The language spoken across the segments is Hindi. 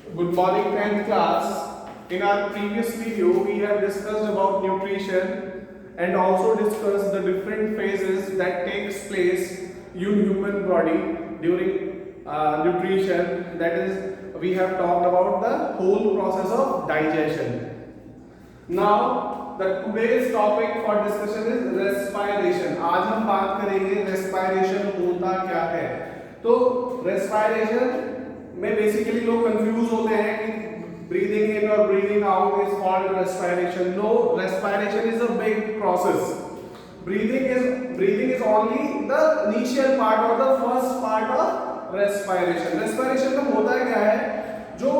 Good morning, 10th class. In our previous video, we have discussed about nutrition and also discussed the different phases that takes place in human body during nutrition. That is, we have talked about the whole process of digestion. Now, the today's topic for discussion is respiration. आज हम बात करेंगे respiration होता क्या है. तो respiration में बेसिकली लोग कंफ्यूज होते हैं कि ब्रीदिंग इन और breathing out is called respiration. No, respiration is a big process. Breathing is only the initial part और the first part of respiration. Respiration में होता क्या है, जो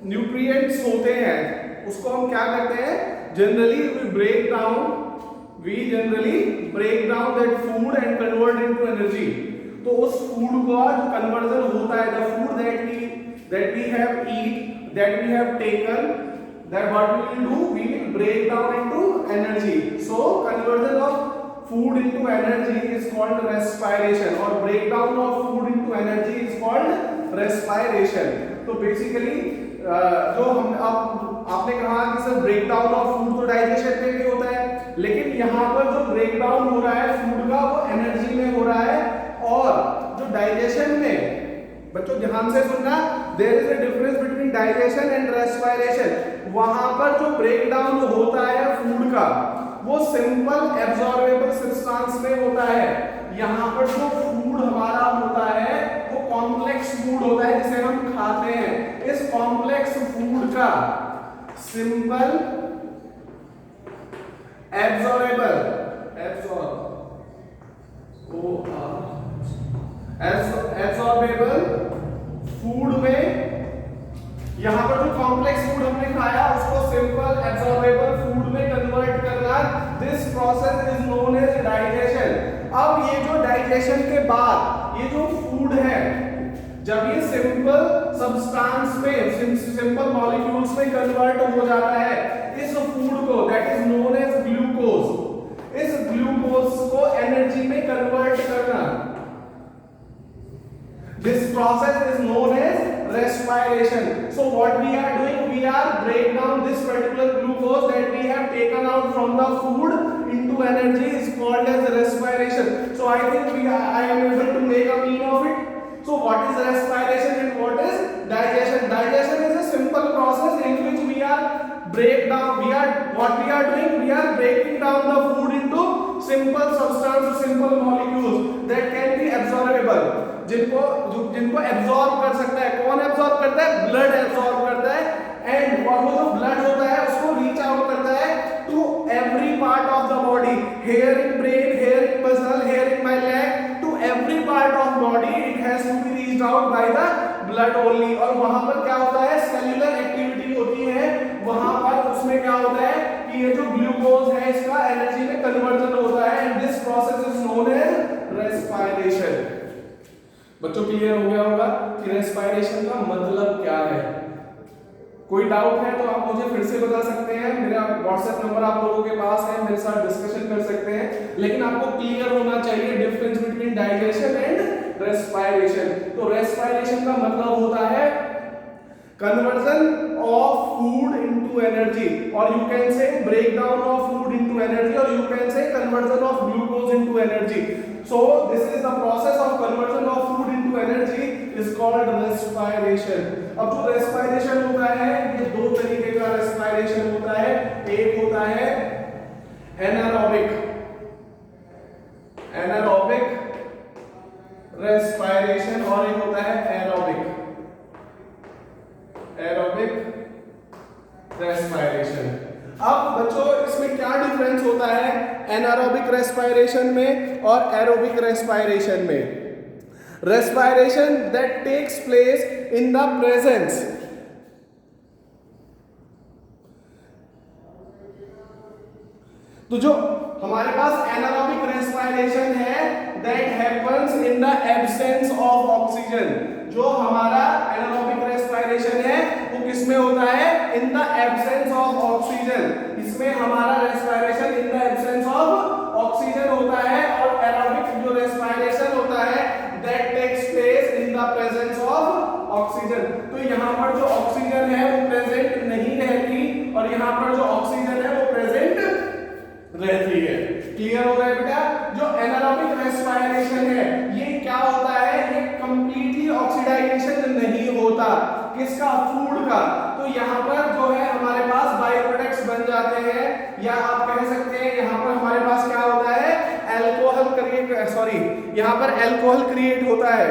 न्यूट्रिएंट्स होते हैं उसको हम क्या करते हैं, generally we break down that food and convert into energy. तो उस फूड का जो कन्वर्जन होता है, the food that we have eat, that we have taken, that what we will do, we will break down into energy. So conversion of food into energy is called respiration, or breakdown of food into energy is called respiration. तो बेसिकली जो हम आपने कहा कि सर ब्रेकडाउन ऑफ फूड तो डाइजेशन में भी होता है, लेकिन यहाँ पर जो ब्रेकडाउन हो रहा है फूड का वो एनर्जी में हो रहा है. और जो डाइजेशन में, बच्चों ध्यान से सुनना, there is a difference between digestion and respiration. वहां पर जो ब्रेकडाउन होता है फूड का वो सिंपल एब्जॉर्बेबल सब्सटेंस में होता है. यहाँ पर जो फूड हमारा होता है वो कॉम्प्लेक्स फूड होता है जिसे हम खाते हैं. इस कॉम्प्लेक्स फूड का सिंपल एब्जॉर्बेबल फूड में, यहां पर जो कॉम्प्लेक्स फूड हमने खाया उसको सिंपल एब्जॉर्बेबल फूड में कन्वर्ट करना, this process is known as digestion. अब ये जो डाइजेशन के बाद ये जो फूड है, जब ये सिंपल सब्सटेंस में, सिंपल मॉलिक्यूल्स में कन्वर्ट हो जाता है, इस फूड को, that is known as glucose, इस ग्लूकोज को एनर्जी में कन्वर्ट करना, this process is known as respiration. So what we are doing, we are break down this particular glucose that we have taken out from the food into energy is called as respiration. So I think I am able to make a mean of it. So what is respiration and what is digestion? Digestion is a simple process in which we are breaking down the food into simple substances, simple molecules that can be absorbable, जिनको एब्जॉर्ब कर सकता है. कौन एब्जॉर्ब करता है? ब्लड एब्जॉर्ब करता है. एंड वो जो ब्लड होता है उसको रीच आउट करता है to every part of the body, here in brain, here in muscle, here in my leg, to every part of body it has to be reached out by the blood only. और वहां पर क्या होता है, सेल्यूलर एक्टिविटी होती है. वहां पर उसमें क्या होता है कि ये जो ग्लूकोज है इसका एनर्जी में कन्वर्जन होता है, and this process is known as respiration. बच्चों क्लियर हो गया होगा कि रेस्पिरेशन का मतलब क्या है. कोई डाउट है तो आप मुझे फिर से बता सकते हैं. मेरा व्हाट्सएप नंबर आप लोगों के पास है, मेरे साथ डिस्कशन कर सकते हैं. लेकिन आपको क्लियर होना चाहिए difference between digestion and respiration. तो रेस्पिरेशन का मतलब होता है conversion of food into energy, or you can say breakdown of food into energy, or you can say conversion of glucose into energy. So this is the process of conversion of food into energy is called respiration. अब जो respiration होता है ये दो तरीके का respiration होता है. एक होता है anaerobic respiration और एक होता है aerobic रेस्पिरेशन. अब बच्चों इसमें क्या डिफरेंस होता है एनारोबिक रेस्पिरेशन में और एरोबिक रेस्पिरेशन में? Respiration that takes place in the presence, तो जो हमारे पास एनारोबिक रेस्पिरेशन है that happens in the absence of oxygen. जो हमारा एनारोबिक रेस्पिरेशन है वो किसमें होता है? In the absence of oxygen. इसमें हमारा respiration in the absence of oxygen होता है. और एरोबिक जो रेस्पिरेशन होता है that takes place in the presence of oxygen. तो यहाँ पर जो ऑक्सीजन है वो प्रेजेंट नहीं रहती और यहाँ पर जो ऑक्सीजन है वो प्रेजेंट रहती है। क्लियर हो रहा है बेटा? जो एनारोबिक रेस्पिरेशन है ये क्या होता है, ये कंप्लीटली ऑक्सीडाइजेशन नहीं होता। किसका? फूड का। तो यहाँ पर जो है हमारे पास बाई प्रोडक्ट्स बन जाते हैं, या आप कह सकते हैं यहाँ पर हमारे पास क्या होता है, अल्कोहल क्रिएट, सॉरी यहाँ पर अल्कोहल क्रिएट होता है,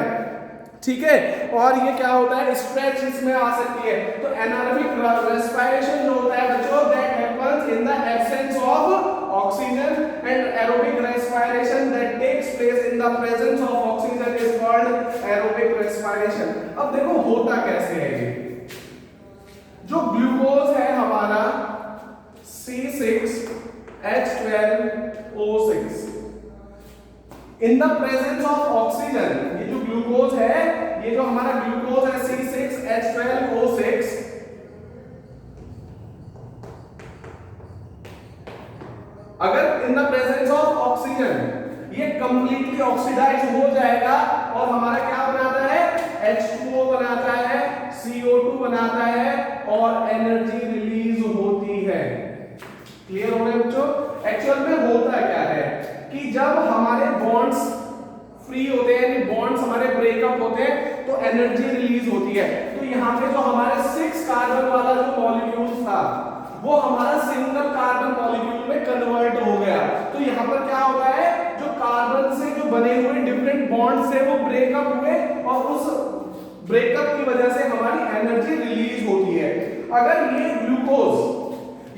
ठीक है। और ये क्या होता है, स्ट्रेच इसमें आ सकती है। तो एनारोबिक रेस्पिरेशन जो होता है बच्चों, that happens in the absence of oxygen, and aerobic respiration that takes place in the presence of oxygen is called aerobic respiration। अब देखो होता कैसे है ये, जो ग्लूकोज है हमारा C6H12O6 in the presence of oxygen, ये जो ग्लूकोज है, ये जो हमारा ग्लूकोज है C6H12O6, अगर इन द प्रेजेंस ऑफ ऑक्सीजन ये कंप्लीटली ऑक्सीडाइज हो जाएगा और हमारा क्या बनाता है, H2O बनाता है, CO2 बनाता है और एनर्जी रिलीज होती है। क्लियर हो गया बच्चों? एक्चुअल में होता क्या है कि जब हमारे बॉन्ड्स फ्री होते हैं, यानी बॉन्ड्स हमारे ब्रेकअप होते हैं, तो एनर्जी रिलीज होती है। तो यहाँ पे जो हमारे 6 कार्बन वाला जो मॉलिक्यूल था वो हमारा सिंगल कार्बन मॉलिक्यूल में कन्वर्ट हो गया। तो यहाँ पर क्या होता है, जो कार्बन से जो बने हुए डिफरेंट बॉन्ड्स है वो ब्रेकअप हुए और उस ब्रेकअप की वजह से हमारी एनर्जी रिलीज होती है। अगर ये ग्लूकोज,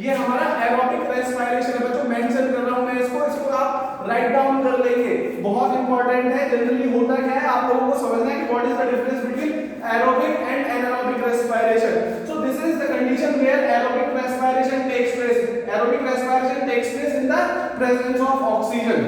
ये हमारा एरोबिक रेस्पिरेशन है बच्चों, मेंशन कर रहा हूं मैं इसको आप राइट डाउन कर लेंगे, बहुत इंपॉर्टेंट है। जनरली होता क्या है, आप लोगों को समझना है कि what is the difference between aerobic and anaerobic respiration. So this is the condition where aerobic respiration takes place, aerobic respiration takes place in the presence of oxygen.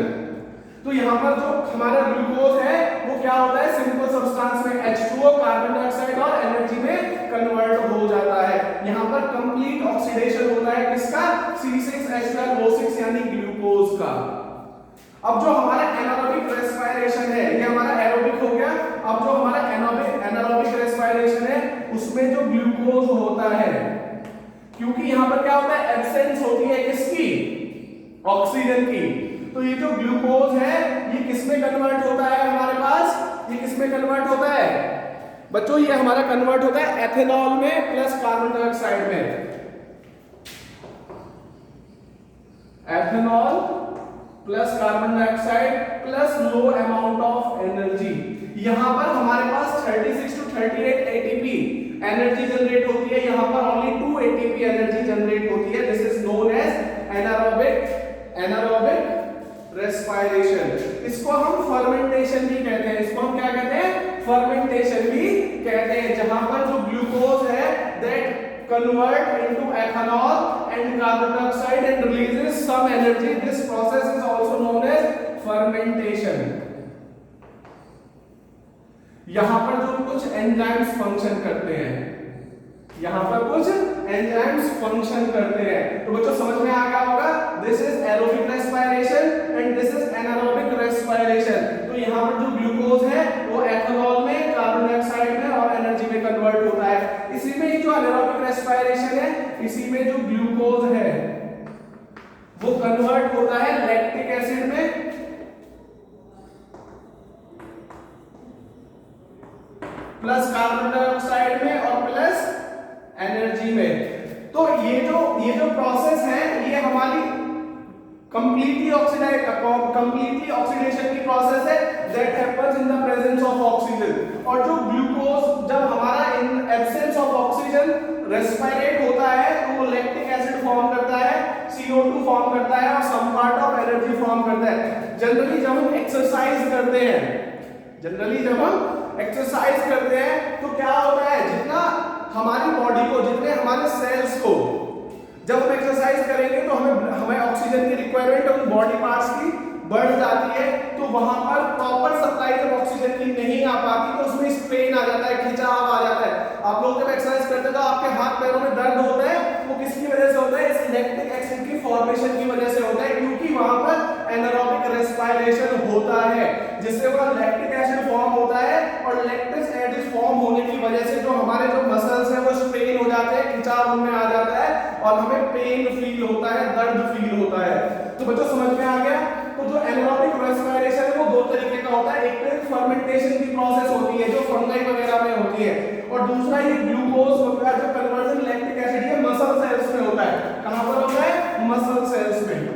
तो यहाँ पर जो हमारा ग्लूकोज है वो क्या होता है, सिंपल सब्सटेंस में H2O, कार्बन डाइऑक्साइड और एनर्जी में कन्वर्ट हो जाता है। यहाँ पर कंप्लीट ऑक्सीडेशन होता है किसका, C6H12O6 यानी ग्लूकोज का। अब जो हमारा एनारोबिक रेस्पिरेशन है ये हमारा एरोबिक हो गया। अब जो हमारा एनारोबिक रेस्पिरेशन है उसमें जो ग्लूकोज होता है, क्योंकि यहाँ पर क्या होता है, एब्सेंस होती है किसकी, ऑक्सीजन की। तो ये जो ग्लूकोज है ये किसमें कन्वर्ट होता है हमारे पास, ये किसमें कन्वर्ट होता है बच्चों, ये हमारा कन्वर्ट होता है एथेनॉल में प्लस कार्बन डाइऑक्साइड में। Ethanol plus carbon dioxide plus low amount of energy. यहां पर हमारे पास 36 to 38 ATP एनर्जी जनरेट होती है, यहां पर ओनली 2 ATP एनर्जी जनरेट होती है। This is known as anaerobic respiration. इसको हम फर्मेंटेशन भी कहते हैं, इसको हम क्या कहते हैं, फर्मेंटेशन भी कहते हैं, जहां पर जो ग्लूकोज है that convert into ethanol and carbon dioxide and releases some energy. This process is also known as fermentation. यहां पर जो कुछ एंजाइम्स फंक्शन करते हैं, यहां पर कुछ एंजाइम्स फंक्शन करते हैं। तो बच्चों समझ में आ गया होगा, this is aerobic respiration and this is anaerobic respiration. तो यहां पर जो ग्लूकोज है वो एथेनॉल में, कार्बन डाइऑक्साइड में और एनर्जी में कन्वर्ट होता है। इसी में जो एनारोबिक रेस्पिरेशन है, इसी में जो ग्लूकोज है वो कन्वर्ट होता है लैक्टिक एसिड में प्लस कार्बन डाइऑक्साइड में और प्लस एनर्जी में। तो ये जो प्रोसेस है ये हमारी कंप्लीटली ऑक्सीडेशन की प्रोसेस है that happens in the presence of oxygen. और जो ग्लूकोज जब हमारा इन एब्सेंस ऑफ ऑक्सीजन रेस्पिरेट होता है तो वो लैक्टिक एसिड फॉर्म करता है, CO2 फॉर्म करता है और some part of energy form करता है। जनरली जब हम एक्सरसाइज करते हैं तो क्या होता है, जितना हमारी बॉडी को, जितने हमारे सेल्स को जब हम एक्सरसाइज करेंगे तो हमें ऑक्सीजन की रिक्वायरमेंट उन बॉडी पार्ट्स की बढ़ जाती है। तो वहां पर प्रॉपर सप्लाई जब ऑक्सीजन की नहीं आ पाती तो उसमें स्ट्रेन आ जाता है, खिंचाव आ जाता है। आप लोग जब एक्सरसाइज करते हैं तो आपके हाथ पैरों में दर्द होता है, वो किसकी वजह से होता है, इस लैक्टिक एसिड की फॉर्मेशन की वजह से होता है, क्योंकि वहां पर एनारोबिक रेस्पिरेशन होता है जिससे वह लैक्टिक एसिड फॉर्म होता है और लैक्टिक एसिड फॉर्म होने की वजह से और हमें पेन फील होता है, दर्द फील होता है। तो बच्चों समझ में आ गया। तो जो एनारोबिक रेस्पिरेशन है वो दो तरीके का होता है, एक तो फर्मेंटेशन की प्रोसेस होती है जो फंगाई वगैरह में होती है, और दूसरा ये ग्लूकोज वगैरह जो कन्वर्जन लैक्टिक एसिड ये मसल सेल्स में होता है। कहां पर होता है? मसल सेल्स में।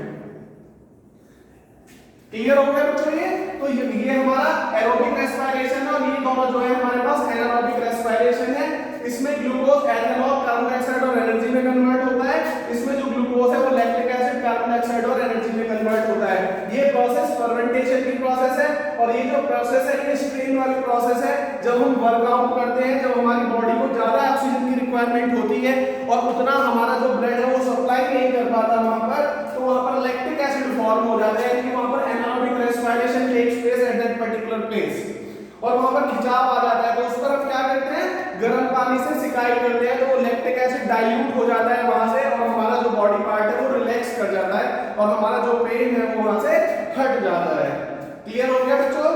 क्लियर हो गया बच्चों? ये तो ये हमारा एरोबिक रेस्पिरेशन है, और ये दोनों जो है हमारे पास एनारोबिक रेस्पिरेशन है। इसमें ग्लूकोज एथेनॉल कार्बन डाइऑक्साइड और एनर्जी में कन्वर्ट होता है। इसमें जो ग्लूकोज है वो लैक्टिक एसिड कार्बन डाइऑक्साइड और एनर्जी में कन्वर्ट होता है। ये प्रोसेस फर्मेंटेशन की प्रोसेस है, और ये जो प्रोसेस है ये स्ट्रेन वाली प्रोसेस है। जब हम वर्कआउट करते हैं, जब हमारी बॉडी को ज्यादा ऑक्सीजन की रिक्वायरमेंट होती है और उतना हमारा जो ब्लड है वो सप्लाई नहीं कर पाता वहां पर, तो वहां पर लैक्टिक एसिड फॉर्म हो जाता है, यानी वहां पर anaerobic respiration takes place at that particular place, और वहां पर खिंचाव आ जाता है। तो उस तरफ क्या करते हैं? गर्म पानी से सिकाई करते हैं, तो वो लैक्टिक एसिड डाइल्यूट हो जाता है वहां से, और हमारा जो बॉडी पार्ट है वो रिलैक्स कर जाता है, और हमारा जो पेन है वो वहां से हट जाता है। क्लियर हो गया बच्चों?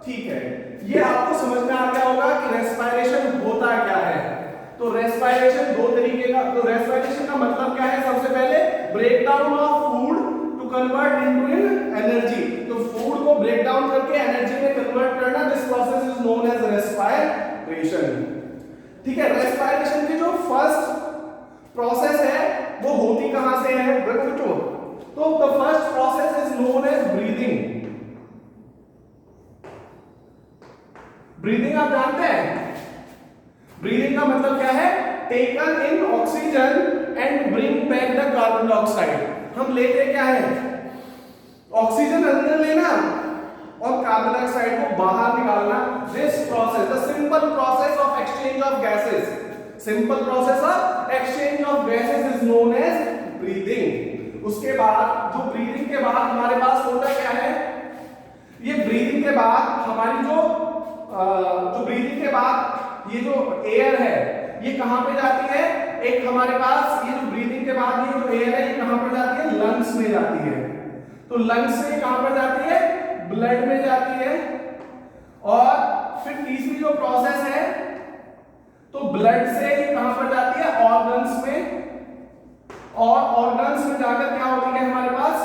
ठीक है, ये आपको समझ में आ गया होगा कि रेस्पिरेशन होता क्या है। तो रेस्पिरेशन दो तरीके का, तो रेस्पिरेशन का मतलब क्या है? सबसे पहले break down of food to convert into energy. तो फूड को ब्रेक डाउन करके एनर्जी में कन्वर्ट करना, this process is known as respiration. ठीक है, रेस्पिरेशन की जो फर्स्ट प्रोसेस है वो होती कहां से है बच्चों? तो the first process is known as breathing. Breathing आप जानते हैं? ब्रीदिंग का मतलब क्या है? Taken in oxygen and bring back the carbon dioxide. हम लेते क्या है? ऑक्सीजन अंदर लेना और कार्बन डाइऑक्साइड को बाहर निकालना। This process, the simple process of exchange of gases, simple process of exchange of gases is known as breathing. उसके बाद जो ब्रीदिंग के बाद हमारे पास होता क्या है? ये ब्रीदिंग के बाद हमारी जो ब्रीदिंग के बाद ये जो एयर है ये कहां पे जाती है? एक हमारे पास ये जो ब्रीदिंग के बाद ये जो एयर है ये कहां पर जाती है? लंग्स में जाती है। तो लंग्स से कहां पर जाती है? ब्लड में जाती है। और फिर तीसरी जो प्रोसेस है, तो ब्लड से ये कहां पर जाती है? ऑर्गन्स में, और ऑर्गन्स में जाकर क्या होती है हमारे पास?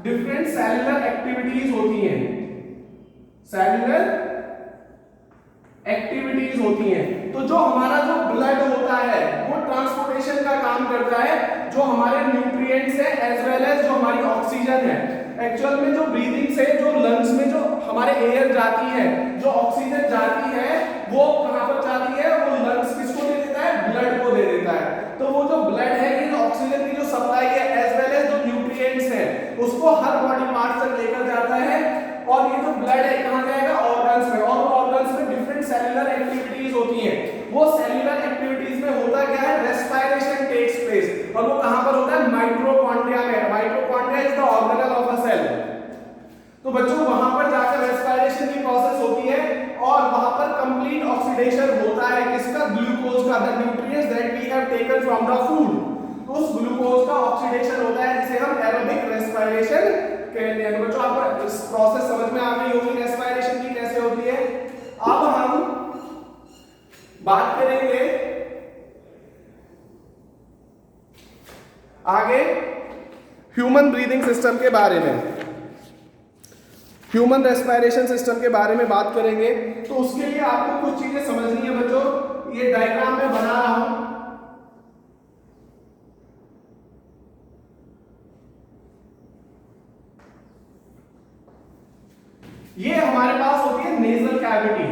डिफरेंट सेलुलर एक्टिविटीज होती हैं, सेलुलर एक्टिविटीज होती हैं। तो जो हमारा जो ब्लड होता है वो ट्रांसपोर्टेशन का काम करता है, जो हमारे न्यूट्रिएंट्स है एज वेल एज जो हमारी ऑक्सीजन है। एक्चुअल में जो ब्रीदिंग से जो लंग्स में जो हमारे एयर जाती है, जो ऑक्सीजन जाती है, वो कहां पर जाती है? वो लंग्स किसको दे देता है? ब्लड को दे देता है। तो वो जो ब्लड है ये जो ऑक्सीजन की जो सप्लाई है एज वेल एज जो न्यूट्रिएंट्स है उसको हर बॉडी पार्ट तक लेकर जाता है, और ये जो ब्लड है कहां जाएगा? ऑर्गन्स में, और ऑर्गन्स में डिफरेंट सेलुलर एक्टिविटीज होती हैं। वो सेलुलर एक्टिविटीज में होता क्या है? रेस्पिरेशन टेक्स प्लेस, और वो कहां पर होता है? माइटोकॉन्ड्रिया में। Mitochondria is the organelle of a cell. तो बच्चों वहां पर जाकर रेस्पिरेशन की प्रोसेस होती है, और वहां पर कंप्लीट ऑक्सीडेशन होता है किसका? ग्लूकोज का, the nutrients that we have taken from the food. तो उस ग्लूकोज का ऑक्सीडेशन होता है जिसे हम एरोबिक रेस्पिरेशन कहते हैं। बच्चों आपको इस प्रोसेस समझ में आ गई होगी रेस्पिरेशन की कैसे होती है। अब हम बात करेंगे आगे ह्यूमन ब्रीदिंग सिस्टम के बारे में, ह्यूमन रेस्पिरेशन सिस्टम के बारे में बात करेंगे। तो उसके लिए आपको कुछ चीजें समझनी है बच्चों। ये डायग्राम में बना रहा हूं, ये हमारे पास होती है नेजल कैविटी।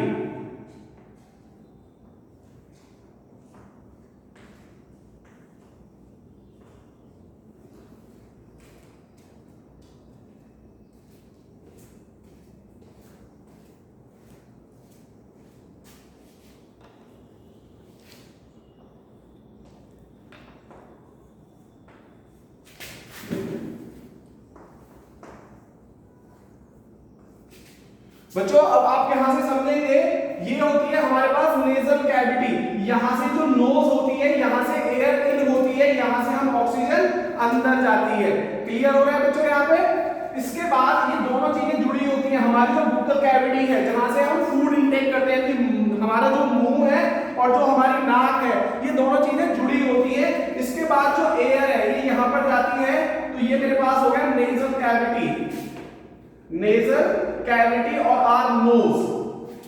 बच्चों अब आप यहां से समझेंगे, ये होती है हमारे पास नेजल कैविटी। यहां से जो नोज होती है, यहां से एयर इन होती है, यहां से हम ऑक्सीजन अंदर जाती है। क्लियर हो रहा है बच्चों यहाँ पे? इसके बाद ये दोनों चीजें जुड़ी होती हैं। हमारी जो बुक्कल कैविटी है जहां से हम फूड इंटेक करते हैं, कि हमारा जो मुंह है और जो हमारी नाक है, ये दोनों चीजें जुड़ी होती है। इसके बाद जो एयर है ये यहां पर जाती है, तो ये मेरे पास हो गया नेजल कैविटी, नेजल कैविटी और आर नोज।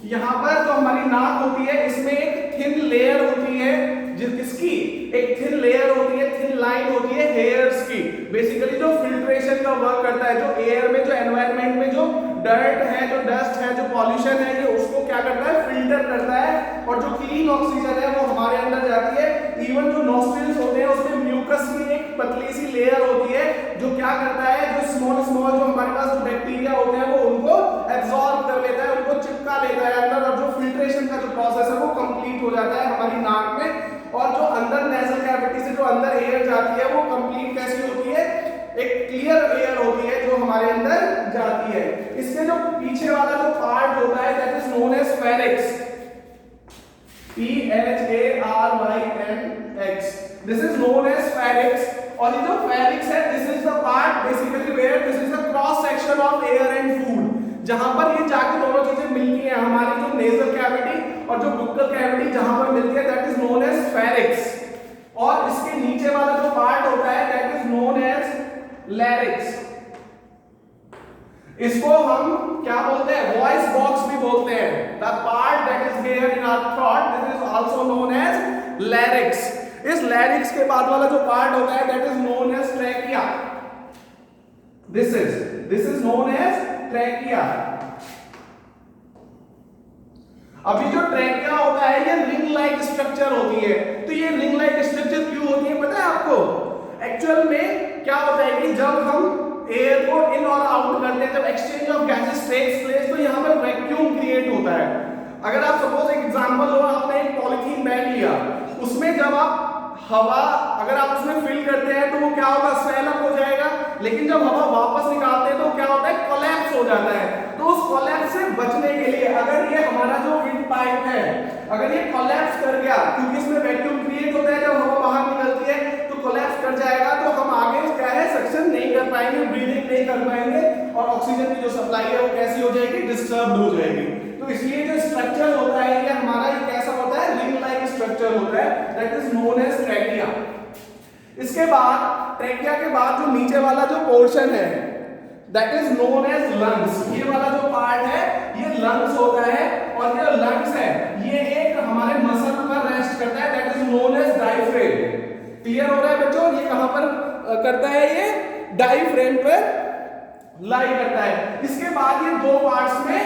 यहां पर जो हमारी नाक होती है इसमें एक थिन लेयर होती है, किसकी, एक थिन लेयर होती है, थिन लाइन होती है हेयर्स की, बेसिकली जो फिल्ट्रेशन का वर्क करता है, जो एयर में, जो एनवायरनमेंट में जो डर्ट है, जो डस्ट है, जो पॉल्यूशन है, ये उसको क्या करता है, फिल्टर करता है, और जो क्लीन ऑक्सीजन है वो हमारे अंदर जाती है। इवन जो नॉस्ट्रिल्स होते हैं उसमें म्यूकस की एक पतली सी लेयर होती है, जो क्या करता है, जो स्मॉल स्मॉल जो हमारे पास जो बैक्टीरिया होते हैं वो उनको एब्जॉर्ब कर लेता है, उनको चिपका लेता है अंदर, और जो फिल्ट्रेशन का जो प्रोसेस है वो कंप्लीट हो जाता है हमारी नाक में। और जो अंदर नेजल कैविटी से जो अंदर एयर जाती है वो कंप्लीट कैसी होती है, एक क्लियर एयर होती है जो हमारे अंदर जाती है। इसके जो पीछे वाला जो पार्ट होता है that is known as pharynx, PHARYNX, this is known as pharynx. और ये जो फेरिक्स है this is the part basically where this is the cross section of air and food, जहां पर ये जाके दोनों चीजें मिलती हैं, हमारी जो नेजल कैविटी और जो बुक्कल कैविटी जहां पर मिलती है that is known as pharynx. और इसके नीचे वाला जो पार्ट होता है दैट इज नोन एज लैरिक्स। इसको हम क्या बोलते हैं, वॉइस बॉक्स भी बोलते हैं। The part that is here in our throat this is also known as larynx. इस लैरिक्स के बाद वाला जो पार्ट होता है that is known as trachea. This is known as trachea. अभी जो ट्रैकिया होता है ये रिंग लाइक स्ट्रक्चर होती है। तो ये रिंग लाइक स्ट्रक्चर क्यों होती है पता है आपको? एक्चुअल में क्या होता है कि जब हम एयर को इन और आउट करते हैं, जब exchange of gases takes place, तो यहां पर वैक्यूम क्रिएट होता है। अगर आप सपोज एक एग्जांपल लो, आपने एक पॉलिथीन बैग लिया, उसमें जब आप हवा अगर आप उसमें फिल करते हैं तो वो क्या होगा, स्वेल अप हो जाएगा। लेकिन जब हवा वापस निकालते हैं तो क्या होता है, कोलैप्स हो जाता है। तो उस कोलैप्स से बचने के लिए अगर ये हमारा जो विंड पाइप है अगर ये कोलैप्स कर गया, क्योंकि इसमें वैक्यूम क्रिएट होता है, जब हवा बाहर निकलती है तो कोलैप्स कर जाएगा, तो हम आगे क्या है सक्शन नहीं कर पाएंगे, ब्रीदिंग नहीं कर पाएंगे, और ऑक्सीजन की जो सप्लाई है वो कैसी हो जाएगी, डिस्टर्ब हो जाएगी। तो इसलिए जो स्ट्रक्चर होता है ये हमारा ये कैसा होता है, रिंग लाइक स्ट्रक्चर होता है, that is known as trachea. इसके बाद ट्रैकिया के बाद जो नीचे वाला जो पोर्शन है that is known as lungs. ये वाला जो पार्ट है ये लंग्स होता है, और ये लंग्स है ये एक हमारे मसल पर रेस्ट करता है, that is known as diaphragm. Clear हो रहा है बच्चों? ये कहां पर करता है, ये डायफ्रेम पर लाई करता है। इसके बाद ये दो पार्ट्स में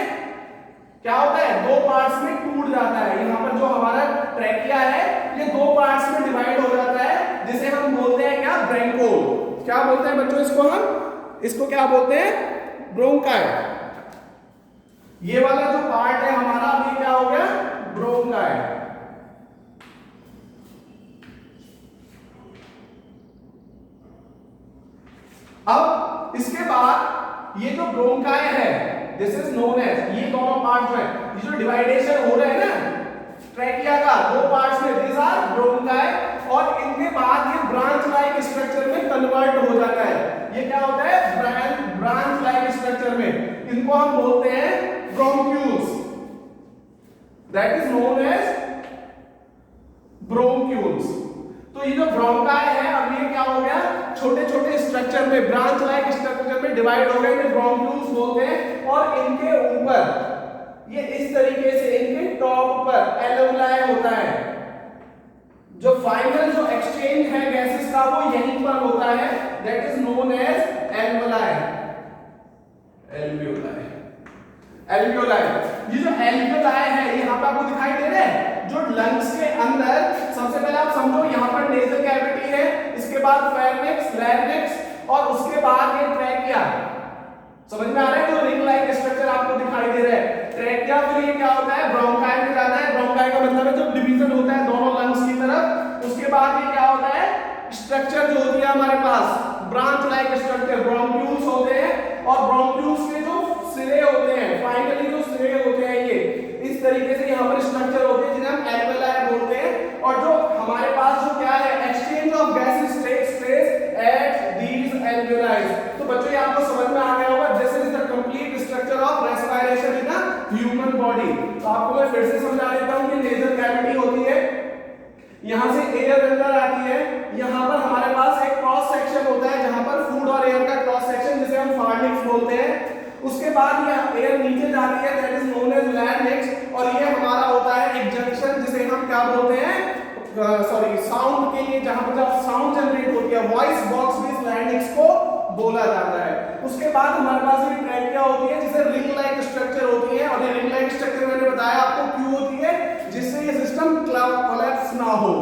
क्या होता है, दो पार्ट्स में टूट जाता है। यहां पर जो हमारा ट्रैकिया है ये दो पार्ट्स में डिवाइड हो जाता है, जिसे हम बोलते हैं क्या, ब्रोंकोल। क्या बोलते हैं बच्चों इसको? हम इसको क्या बोलते हैं, ब्रोंकाई। ये वाला जो पार्ट है हमारा अभी क्या हो गया, ब्रोंकाई। अब इसके बाद ये जो ब्रोंकाई है दिस इज नोन एज, ये दोनों पार्ट जो है ये जो डिवाइडेशन हो रहा है ना ट्रैकिया का दो पार्ट्स में, दिस आर ब्रोंकाई, और इनके बाद ये ब्रांच लाइक स्ट्रक्चर में कन्वर्ट हो जाता है। ये क्या होता है, ब्रांच लाइक स्ट्रक्चर में, इनको हम बोलते हैं bronchioles, that is known as bronchioles. तो ये जो ब्रोंकाई है अब ये क्या हो गया, छोटे छोटे स्ट्रक्चर में, ब्रांच लाइक स्ट्रक्चर में डिवाइड हो गए, इन्हें ब्रोंक्यूल्स बोलते हैं। और इनके ऊपर ये इस तरीके से इनके टॉप पर एल्वेलाई होता है, जो फाइनल जो एक्सचेंज है गैसेस का वो यहीं पर होता है, that is known as alveoli. Alveoli, alveoli, ये जो एल्वेलाई है ये यहां पर आपको दिखाई दे रहा है, जो लंग्स के अंदर सबसे पहले आप समझो यहां पर नेजल कैविटी है, इसके बाद फेरिक्स, लैरिक्स, और उसके बाद ये ट्रैकिया। समझ में आ रहा है, जो रिंग लाइक स्ट्रक्चर आपको दिखाई दे रहा है। ट्रैकिया फिर ये क्या होता है, ब्रोंकाई में जाता है। ब्रोंकाई का मतलब है जो डिवीजन होता है दोनों लंग्स की तरफ। उसके बाद ये क्या होता है, स्ट्रक्चर जो होती है हमारे पास ब्रांच लाइक स्ट्रक्चर, ब्रोंक्यूल्स होते हैं, और ब्रोंक्यूल्स के जो सिरे होते हैं, फाइनली जो सिरे होते हैं ये इस तरीके से यहां पर स्ट्रक्चर होते हैं जिन्हें हम एल्वेलाई बोलते हैं। और जो हमारे पास जो क्या है, exchange of gases takes place at these alveoli. तो बच्चों ये आपको समझ में आ गया होगा, this is the complete structure of respiration in a human body. तो आपको मैं फिर से समझा देता हूं कि नेजल कैविटी होती है, यहां से एयर अंदर आती है, यहां पर हमारे पास एक क्रॉस सेक्शन होता है जहां पर फूड और एयर का क्रॉस सेक्शन जिसे हम फार्निक्स बोलते हैं। उसके बाद ये एयर नीचे जाती है, that is known as larynx, और ये हमारा होता है एक जंक्शन जिसे हम क्या बोलते हैं, सॉरी साउंड के लिए जहां पर जब साउंड जनरेट होती है, वॉइस बॉक्स भी इस लैरिंक्स को बोला जाता है। उसके बाद हमारे पास ये ट्रैकिया होती है जिसे रिंग लाइक स्ट्रक्चर होती है, और ये रिंग लाइक स्ट्रक्चर मैंने बताया आपको क्यों होती है, जिससे ये सिस्टम कोलैप्स ना हो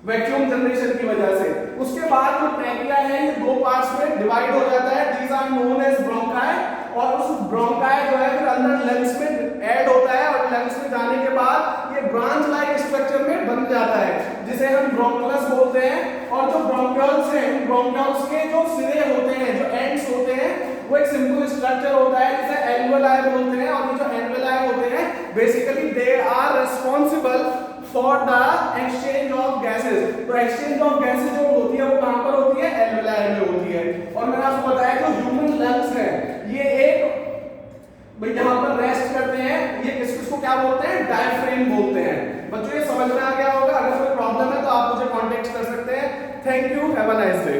वैक्यूम जनरेशन की वजह से। उसके बाद जो ट्रैकिया है ये दो पार्ट्स में डिवाइड हो जाता है, these are known as bronchi, और उस ब्रोंकाई जो है फिर अंदर लंग्स में ऐड होता है, और लंग्स में जाने के बाद ये ब्रांच लाइक स्ट्रक्चर में बन जाता है जिसे हम ब्रोंकुलस बोलते हैं। और जो ब्रोंक्यूल्स हैं, ब्रोंक्यूल्स के जो सिरे होते हैं, जो एंड्स होते हैं, वो एक सिंपल स्ट्रक्चर होता है जिसे एल्वेलाई बोलते हैं, और ये जो एल्वेलाई होते हैं basically they are responsible for the exchange of gases. तो एक्सचेंज ऑफ गैसेस जो होती है वो कहां पर होती है, एल्वेलाई में होती है। और मैंने आपको बताया जो ह्यूमन लंग्स है ये एक भाई यहां पर रेस्ट करते हैं, ये किसको क्या बोलते हैं, डायफ्रेम बोलते हैं। बच्चों ये समझ में आ गया होगा, अगर कोई प्रॉब्लम है तो आप मुझे कांटेक्ट कर सकते हैं। Thank you, have a nice day.